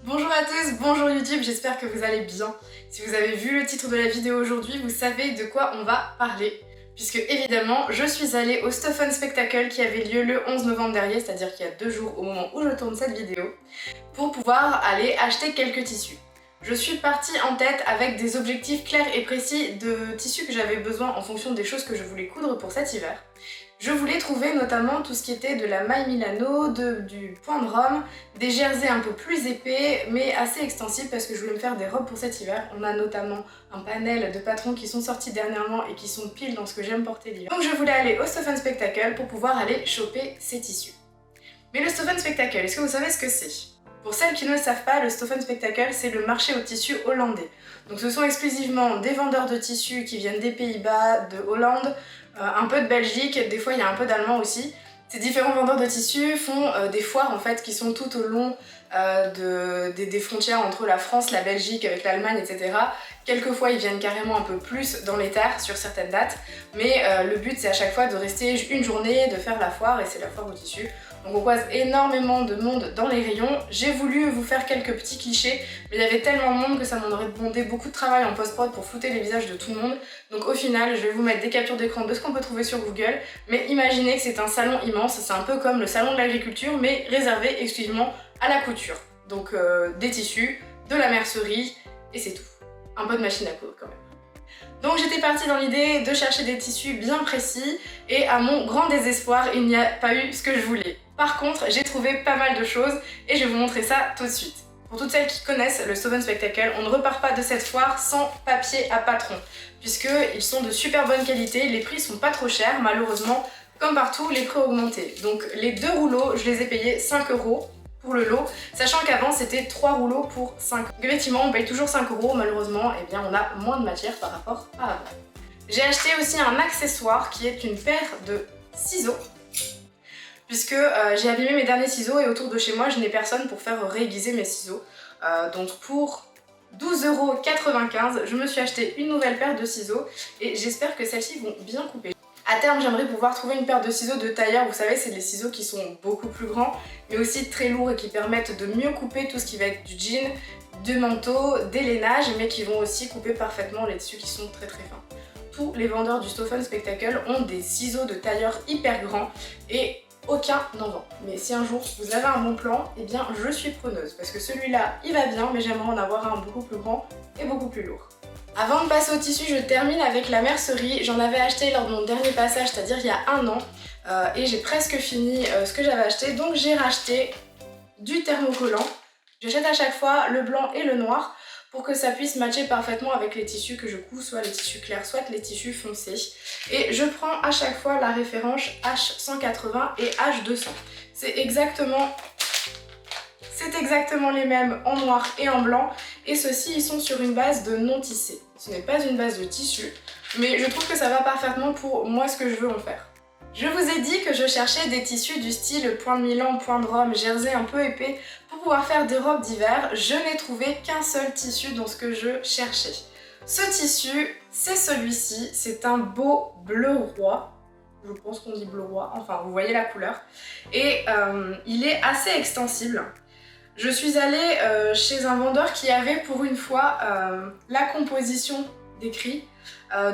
Bonjour à tous, bonjour YouTube, j'espère que vous allez bien. Si vous avez vu le titre de la vidéo aujourd'hui, vous savez de quoi on va parler. Puisque évidemment, je suis allée au Stuff and Spectacle qui avait lieu le 11 novembre dernier, c'est-à-dire qu'il y a 2 jours au moment où je tourne cette vidéo, pour pouvoir aller acheter quelques tissus. Je suis partie en tête avec des objectifs clairs et précis de tissus que j'avais besoin en fonction des choses que je voulais coudre pour cet hiver. Je voulais trouver notamment tout ce qui était de la maille Milano, du point de Rome, des jerseys un peu plus épais mais assez extensibles parce que je voulais me faire des robes pour cet hiver. On a notamment un panel de patrons qui sont sortis dernièrement et qui sont pile dans ce que j'aime porter l'hiver. Donc je voulais aller au Stuff and Spectacle pour pouvoir aller choper ces tissus. Mais le Stuff and Spectacle, est-ce que vous savez ce que c'est ? Pour celles qui ne le savent pas, le Stuff and Spectacle, c'est le marché aux tissus hollandais. Donc ce sont exclusivement des vendeurs de tissus qui viennent des Pays-Bas, de Hollande, un peu de Belgique, des fois il y a un peu d'allemand aussi. Ces différents vendeurs de tissus font des foires en fait qui sont tout au long des frontières entre la France, la Belgique, avec l'Allemagne, etc. Quelquefois ils viennent carrément un peu plus dans les terres sur certaines dates, mais le but c'est à chaque fois de rester une journée, de faire la foire, et c'est la foire aux tissus. Donc on croise énormément de monde dans les rayons. J'ai voulu vous faire quelques petits clichés, mais il y avait tellement de monde que ça m'en aurait demandé beaucoup de travail en post-prod pour flouter les visages de tout le monde. Donc au final, je vais vous mettre des captures d'écran de ce qu'on peut trouver sur Google, mais imaginez que c'est un salon immense, c'est un peu comme le salon de l'agriculture, mais réservé exclusivement à la couture. Donc des tissus, de la mercerie, et c'est tout. Un peu de machine à coudre quand même. Donc j'étais partie dans l'idée de chercher des tissus bien précis, et à mon grand désespoir, il n'y a pas eu ce que je voulais. Par contre, j'ai trouvé pas mal de choses, et je vais vous montrer ça tout de suite. Pour toutes celles qui connaissent le Stuff and Spectacle, on ne repart pas de cette foire sans papier à patron, puisqu'ils sont de super bonne qualité, les prix sont pas trop chers, malheureusement, comme partout, les prix ont augmenté. Donc les 2 rouleaux, je les ai payés 5 € pour le lot, sachant qu'avant c'était 3 rouleaux pour 5 €. Effectivement, on paye toujours 5 €, malheureusement, et bien on a moins de matière par rapport à avant. J'ai acheté aussi un accessoire qui est une paire de ciseaux, puisque j'ai abîmé mes derniers ciseaux et autour de chez moi je n'ai personne pour faire réaiguiser mes ciseaux. Donc pour 12,95 €, je me suis acheté une nouvelle paire de ciseaux et j'espère que celles-ci vont bien couper. À terme, j'aimerais pouvoir trouver une paire de ciseaux de tailleur, vous savez, c'est des ciseaux qui sont beaucoup plus grands, mais aussi très lourds et qui permettent de mieux couper tout ce qui va être du jean, du manteau, des lainages, mais qui vont aussi couper parfaitement les tissus qui sont très fins. Tous les vendeurs du Stuff and Spectacle ont des ciseaux de tailleur hyper grands et aucun n'en vend. Mais si un jour vous avez un bon plan, eh bien je suis preneuse, parce que celui-là il va bien, mais j'aimerais en avoir un beaucoup plus grand et beaucoup plus lourd. Avant de passer au tissu, je termine avec la mercerie. J'en avais acheté lors de mon dernier passage, c'est-à-dire il y a 1 an, et j'ai presque fini ce que j'avais acheté, donc j'ai racheté du thermocollant. J'achète à chaque fois le blanc et le noir pour que ça puisse matcher parfaitement avec les tissus que je couds, soit les tissus clairs, soit les tissus foncés. Et je prends à chaque fois la référence H180 et H200. C'est exactement les mêmes en noir et en blanc, et ceux-ci ils sont sur une base de non tissé. Ce n'est pas une base de tissu, mais je trouve que ça va parfaitement pour moi ce que je veux en faire. Je vous ai dit que je cherchais des tissus du style point de Milan, point de Rome, jersey un peu épais pour pouvoir faire des robes d'hiver. Je n'ai trouvé qu'un seul tissu dans ce que je cherchais. Ce tissu, c'est celui-ci, c'est un beau bleu roi. Je pense qu'on dit bleu roi, enfin vous voyez la couleur. Et il est assez extensible. Je suis allée chez un vendeur qui avait pour une fois la composition décrit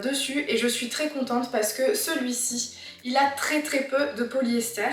dessus, et je suis très contente parce que celui-ci, il a très peu de polyester,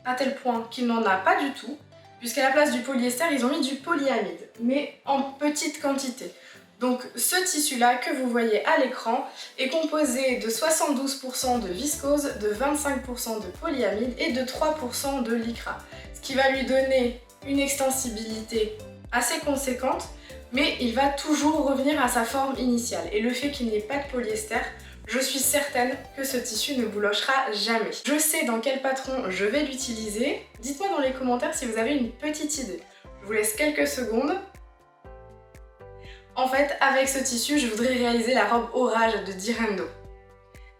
à tel point qu'il n'en a pas du tout, puisqu'à la place du polyester, ils ont mis du polyamide, mais en petite quantité. Donc ce tissu-là que vous voyez à l'écran est composé de 72% de viscose, de 25% de polyamide et de 3% de lycra, ce qui va lui donner une extensibilité assez conséquente, mais il va toujours revenir à sa forme initiale. Et le fait qu'il n'y ait pas de polyester, je suis certaine que ce tissu ne boulochera jamais. Je sais dans quel patron je vais l'utiliser. Dites-moi dans les commentaires si vous avez une petite idée. Je vous laisse quelques secondes. En fait, avec ce tissu, je voudrais réaliser la robe orage de Direndo.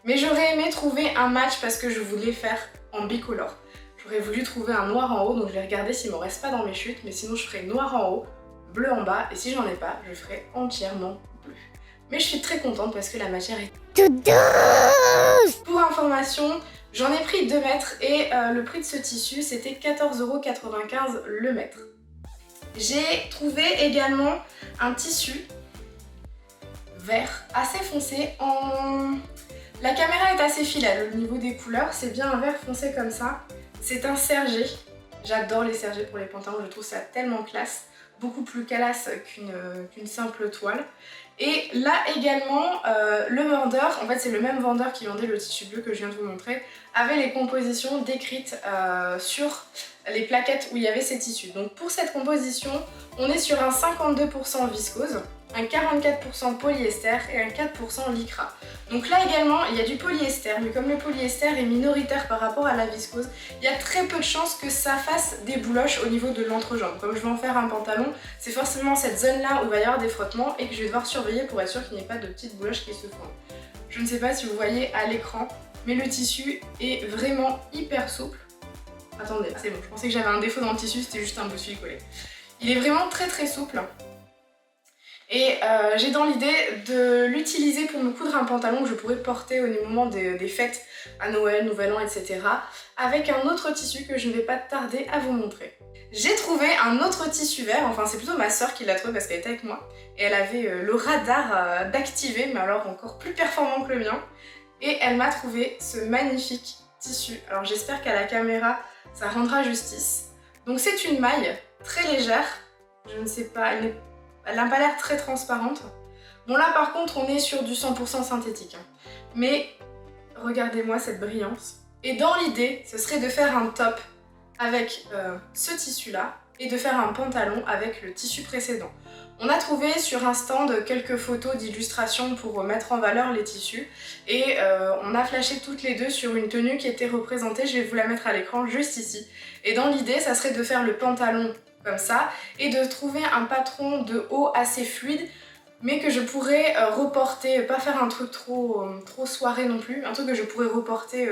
Mais j'aurais aimé trouver un match parce que je voulais faire en bicolore. J'aurais voulu trouver un noir en haut, donc je vais regarder s'il m'en reste pas dans mes chutes, mais sinon je ferai noir en haut, bleu en bas, et si j'en ai pas, je ferai entièrement bleu. Mais je suis très contente parce que la matière est toute douce. Pour information, j'en ai pris 2 mètres et le prix de ce tissu c'était 14,95 € le mètre. J'ai trouvé également un tissu vert assez foncé La caméra est assez fidèle au niveau des couleurs, c'est bien un vert foncé comme ça. C'est un sergé. J'adore les sergés pour les pantalons, je trouve ça tellement classe. Beaucoup plus classe qu'une simple toile. Et là également, le vendeur, en fait c'est le même vendeur qui vendait le tissu bleu que je viens de vous montrer, avait les compositions décrites sur les plaquettes où il y avait ces tissus. Donc pour cette composition, on est sur un 52% viscose, un 44% polyester et un 4% lycra. Donc là également, il y a du polyester, mais comme le polyester est minoritaire par rapport à la viscose, il y a très peu de chances que ça fasse des bouloches au niveau de l'entrejambe. Comme je vais en faire un pantalon, c'est forcément cette zone-là où il va y avoir des frottements et que je vais devoir surveiller pour être sûr qu'il n'y ait pas de petites bouloches qui se font. Je ne sais pas si vous voyez à l'écran, mais le tissu est vraiment hyper souple. Attendez, c'est bon, je pensais que j'avais un défaut dans le tissu, c'était juste un bout de fil collé. Il est vraiment très souple. Et j'ai dans l'idée de l'utiliser pour me coudre un pantalon que je pourrais porter au moment des fêtes à Noël, Nouvel An, etc. avec un autre tissu que je ne vais pas tarder à vous montrer. J'ai trouvé un autre tissu vert, enfin c'est plutôt ma soeur qui l'a trouvé parce qu'elle était avec moi et elle avait le radar d'activer, mais alors encore plus performant que le mien. Et elle m'a trouvé ce magnifique tissu. Alors j'espère qu'à la caméra ça rendra justice. Donc c'est une maille très légère, je ne sais pas, elle n'a pas l'air très transparente. Bon là par contre on est sur du 100% synthétique. Mais regardez-moi cette brillance. Et dans l'idée, ce serait de faire un top avec ce tissu là et de faire un pantalon avec le tissu précédent. On a trouvé sur un stand quelques photos d'illustration pour mettre en valeur les tissus et on a flashé toutes les deux sur une tenue qui était représentée, je vais vous la mettre à l'écran juste ici. Et dans l'idée, ça serait de faire le pantalon comme ça et de trouver un patron de haut assez fluide mais que je pourrais reporter, pas faire un truc trop soirée non plus, un truc que je pourrais reporter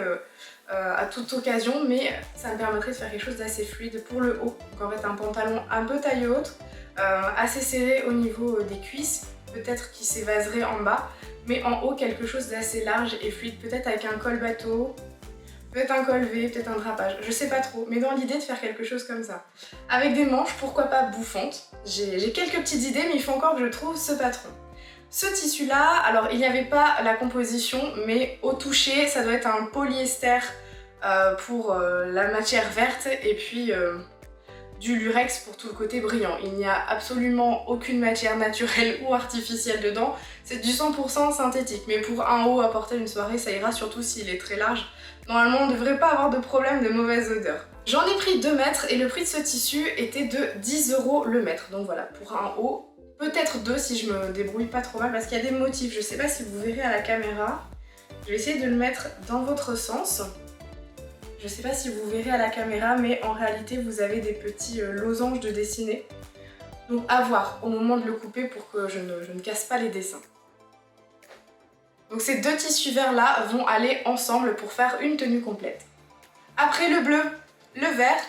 à toute occasion, mais ça me permettrait de faire quelque chose d'assez fluide pour le haut. Donc en fait un pantalon un peu taille haute, assez serré au niveau des cuisses, peut-être qui s'évaserait en bas, mais en haut quelque chose d'assez large et fluide, peut-être avec un col bateau, peut-être un col V, peut-être un drapage, je sais pas trop, mais dans l'idée de faire quelque chose comme ça. Avec des manches, pourquoi pas bouffantes. J'ai quelques petites idées, mais il faut encore que je trouve ce patron. Ce tissu-là, alors il n'y avait pas la composition, mais au toucher, ça doit être un polyester pour la matière verte et puis du lurex pour tout le côté brillant. Il n'y a absolument aucune matière naturelle ou artificielle dedans, c'est du 100% synthétique. Mais pour un haut à porter une soirée, ça ira, surtout s'il est très large. Normalement, on ne devrait pas avoir de problème de mauvaise odeur. J'en ai pris 2 mètres et le prix de ce tissu était de 10 € le mètre. Donc voilà, pour un haut, peut-être 2 si je me débrouille pas trop mal parce qu'il y a des motifs. Je sais pas si vous verrez à la caméra. Je vais essayer de le mettre dans votre sens. Je sais pas si vous verrez à la caméra, mais en réalité, vous avez des petits losanges de dessiner. Donc à voir au moment de le couper pour que je ne casse pas les dessins. Donc ces 2 tissus verts là vont aller ensemble pour faire une tenue complète. Après le bleu, le vert,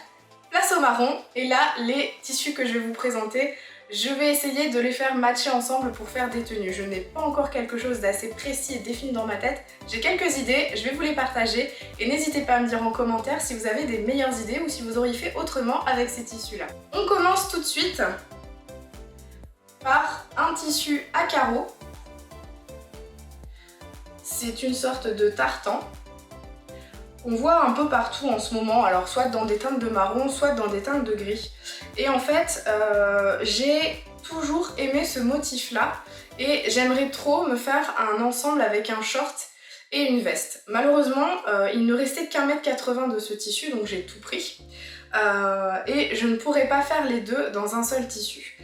place au marron et là les tissus que je vais vous présenter, je vais essayer de les faire matcher ensemble pour faire des tenues. Je n'ai pas encore quelque chose d'assez précis et défini dans ma tête. J'ai quelques idées, je vais vous les partager et n'hésitez pas à me dire en commentaire si vous avez des meilleures idées ou si vous auriez fait autrement avec ces tissus là. On commence tout de suite par un tissu à carreaux. C'est une sorte de tartan qu'on voit un peu partout en ce moment, alors soit dans des teintes de marron, soit dans des teintes de gris. Et en fait, j'ai toujours aimé ce motif-là et j'aimerais trop me faire un ensemble avec un short et une veste. Malheureusement, il ne restait qu'1,80 m de ce tissu, donc j'ai tout pris. Et je ne pourrais pas faire les deux dans un seul tissu.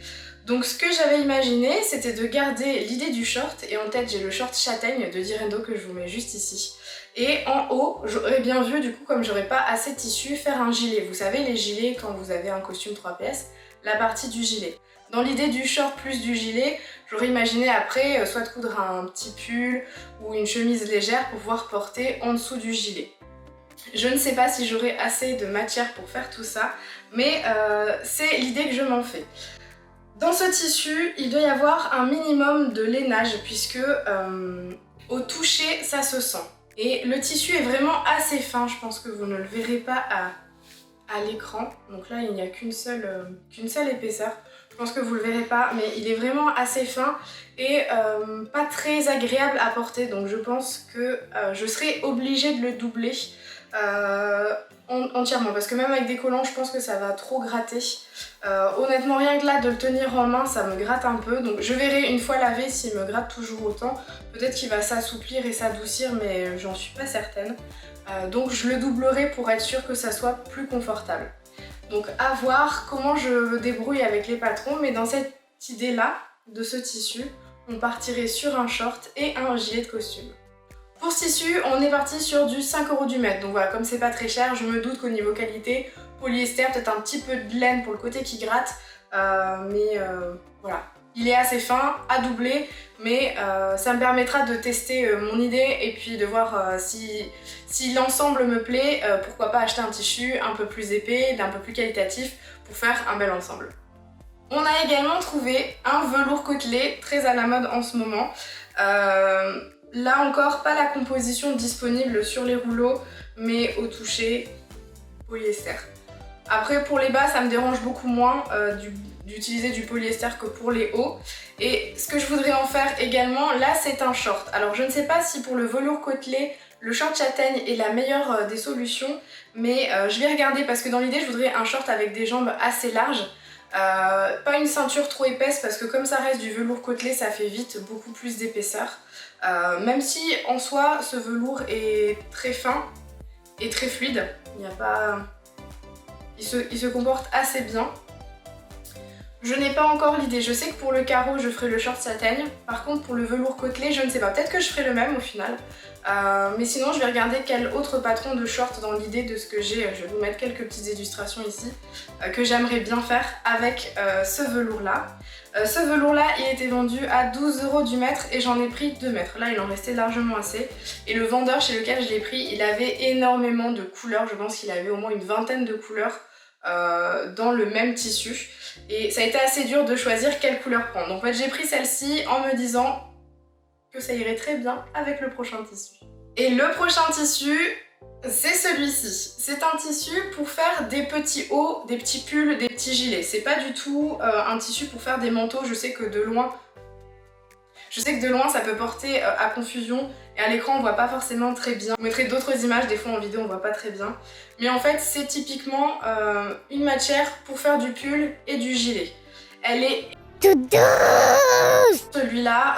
Donc ce que j'avais imaginé, c'était de garder l'idée du short, et en tête j'ai le short châtaigne de Direndo que je vous mets juste ici. Et en haut, j'aurais bien vu, du coup, comme j'aurais pas assez de tissu, faire un gilet. Vous savez, les gilets, quand vous avez un costume 3 pièces, la partie du gilet. Dans l'idée du short plus du gilet, j'aurais imaginé après soit de coudre un petit pull ou une chemise légère pour pouvoir porter en dessous du gilet. Je ne sais pas si j'aurai assez de matière pour faire tout ça, mais c'est l'idée que je m'en fais. Dans ce tissu, il doit y avoir un minimum de lainage puisque au toucher, ça se sent. Et le tissu est vraiment assez fin, je pense que vous ne le verrez pas à l'écran. Donc là il n'y a qu'une seule épaisseur. Je pense que vous le verrez pas, mais il est vraiment assez fin et pas très agréable à porter. Donc je pense que je serai obligée de le doubler entièrement. Parce que même avec des collants, je pense que ça va trop gratter. Honnêtement, rien que là, de le tenir en main, ça me gratte un peu. Donc je verrai une fois lavé s'il me gratte toujours autant. Peut-être qu'il va s'assouplir et s'adoucir, mais j'en suis pas certaine. Donc je le doublerai pour être sûre que ça soit plus confortable. Donc à voir comment je me débrouille avec les patrons, mais dans cette idée-là, de ce tissu, on partirait sur un short et un gilet de costume. Pour ce tissu, on est parti sur du 5 € du mètre. Donc voilà, comme c'est pas très cher, je me doute qu'au niveau qualité, polyester, peut-être un petit peu de laine pour le côté qui gratte, voilà. Il est assez fin, à doubler, mais ça me permettra de tester mon idée et puis de voir si l'ensemble me plaît, pourquoi pas acheter un tissu un peu plus épais, d'un peu plus qualitatif pour faire un bel ensemble. On a également trouvé un velours côtelé, très à la mode en ce moment. Là encore, pas la composition disponible sur les rouleaux, mais au toucher polyester. Après pour les bas, ça me dérange beaucoup moins d'utiliser du polyester que pour les hauts. Et ce que je voudrais en faire également, là c'est un short. Alors je ne sais pas si pour le velours côtelé, le short châtaigne est la meilleure des solutions, mais je vais regarder parce que dans l'idée je voudrais un short avec des jambes assez larges. Pas une ceinture trop épaisse parce que comme ça reste du velours côtelé, ça fait vite beaucoup plus d'épaisseur. Même si en soi ce velours est très fin et très fluide, il n'y a pas... il se comporte assez bien. Je n'ai pas encore l'idée, je sais que pour le carreau je ferai le short châtaigne, par contre pour le velours côtelé je ne sais pas, peut-être que je ferai le même au final. Mais sinon je vais regarder quel autre patron de short dans l'idée de ce que j'ai, je vais vous mettre quelques petites illustrations ici, que j'aimerais bien faire avec ce velours là. Ce velours là il était vendu à 12 € du mètre et j'en ai pris 2 mètres, là il en restait largement assez. Et le vendeur chez lequel je l'ai pris, il avait énormément de couleurs, je pense qu'il avait au moins une vingtaine de couleurs dans le même tissu. Et ça a été assez dur de choisir quelle couleur prendre. Donc en fait j'ai pris celle-ci en me disant que ça irait très bien avec le prochain tissu. Et le prochain tissu, c'est celui-ci. C'est un tissu pour faire des petits hauts, des petits pulls, des petits gilets. C'est pas du tout un tissu pour faire des manteaux. Je sais que de loin ça peut porter à confusion et à l'écran on voit pas forcément très bien. Je vous mettrai d'autres images, des fois en vidéo on voit pas très bien. Mais en fait c'est typiquement une matière pour faire du pull et du gilet. Elle est toute douce. Celui-là,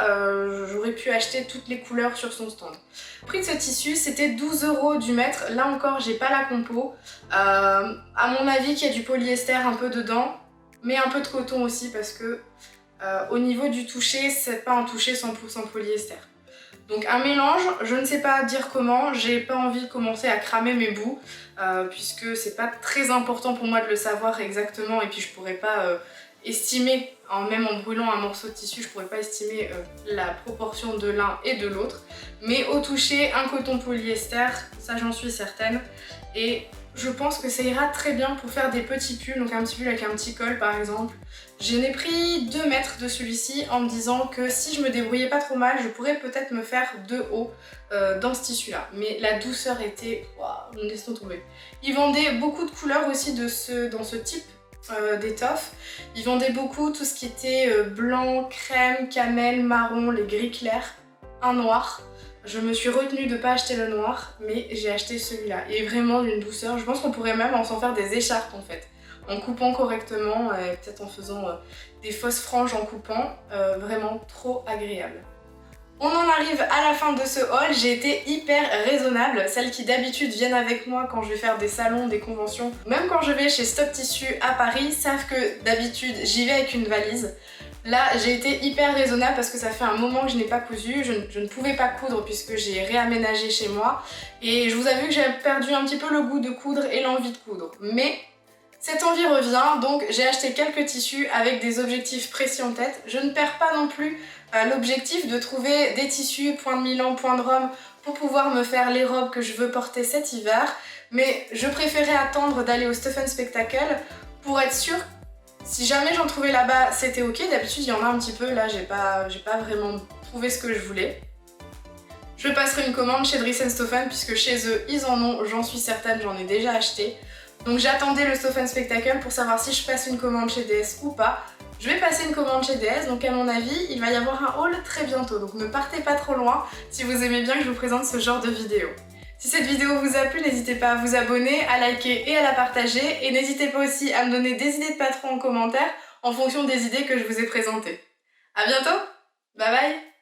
j'aurais pu acheter toutes les couleurs sur son stand. Le prix de ce tissu c'était 12 € du mètre. Là encore j'ai pas la compo. À mon avis qu'il y a du polyester un peu dedans, mais un peu de coton aussi parce que au niveau du toucher, c'est pas un toucher 100% polyester. Donc un mélange, je ne sais pas dire comment, j'ai pas envie de commencer à cramer mes bouts puisque c'est pas très important pour moi de le savoir exactement et puis je pourrais pas estimer, même en brûlant un morceau de tissu, je pourrais pas estimer la proportion de l'un et de l'autre. Mais au toucher, un coton polyester, ça j'en suis certaine. Et je pense que ça ira très bien pour faire des petits pulls, donc un petit pull avec un petit col par exemple. J'en ai pris 2 mètres de celui-ci en me disant que si je me débrouillais pas trop mal, je pourrais peut-être me faire 2 hauts dans ce tissu-là. Mais la douceur était... Waouh, laisse-nous tomber. Ils vendaient beaucoup de couleurs aussi dans ce type d'étoffe. Ils vendaient beaucoup tout ce qui était blanc, crème, camel, marron, les gris clairs, un noir. Je me suis retenue de ne pas acheter le noir, mais j'ai acheté celui-là. Il est vraiment d'une douceur. Je pense qu'on pourrait même s'en faire des écharpes en fait. En coupant correctement et peut-être en faisant des fausses franges en coupant. Vraiment trop agréable. On en arrive à la fin de ce haul, j'ai été hyper raisonnable. Celles qui d'habitude viennent avec moi quand je vais faire des salons, des conventions, même quand je vais chez Stop Tissu à Paris, savent que d'habitude j'y vais avec une valise. Là j'ai été hyper raisonnable parce que ça fait un moment que je n'ai pas cousu, je ne pouvais pas coudre puisque j'ai réaménagé chez moi. Et je vous avoue que j'ai perdu un petit peu le goût de coudre et l'envie de coudre. Mais cette envie revient, donc j'ai acheté quelques tissus avec des objectifs précis en tête. Je ne perds pas non plus l'objectif de trouver des tissus point de Milan, point de Rome pour pouvoir me faire les robes que je veux porter cet hiver. Mais je préférais attendre d'aller au Stuff & Spectacle pour être sûre. Si jamais j'en trouvais là-bas, c'était ok. D'habitude, il y en a un petit peu. Là, j'ai pas vraiment trouvé ce que je voulais. Je passerai une commande chez Dries & Stoffen puisque chez eux, ils en ont, j'en suis certaine, j'en ai déjà acheté. Donc j'attendais le Stofan Spectacle pour savoir si je passe une commande chez DS ou pas. Je vais passer une commande chez DS, donc à mon avis, il va y avoir un haul très bientôt. Donc ne partez pas trop loin si vous aimez bien que je vous présente ce genre de vidéo. Si cette vidéo vous a plu, n'hésitez pas à vous abonner, à liker et à la partager. Et n'hésitez pas aussi à me donner des idées de patrons en commentaire en fonction des idées que je vous ai présentées. À bientôt, bye bye.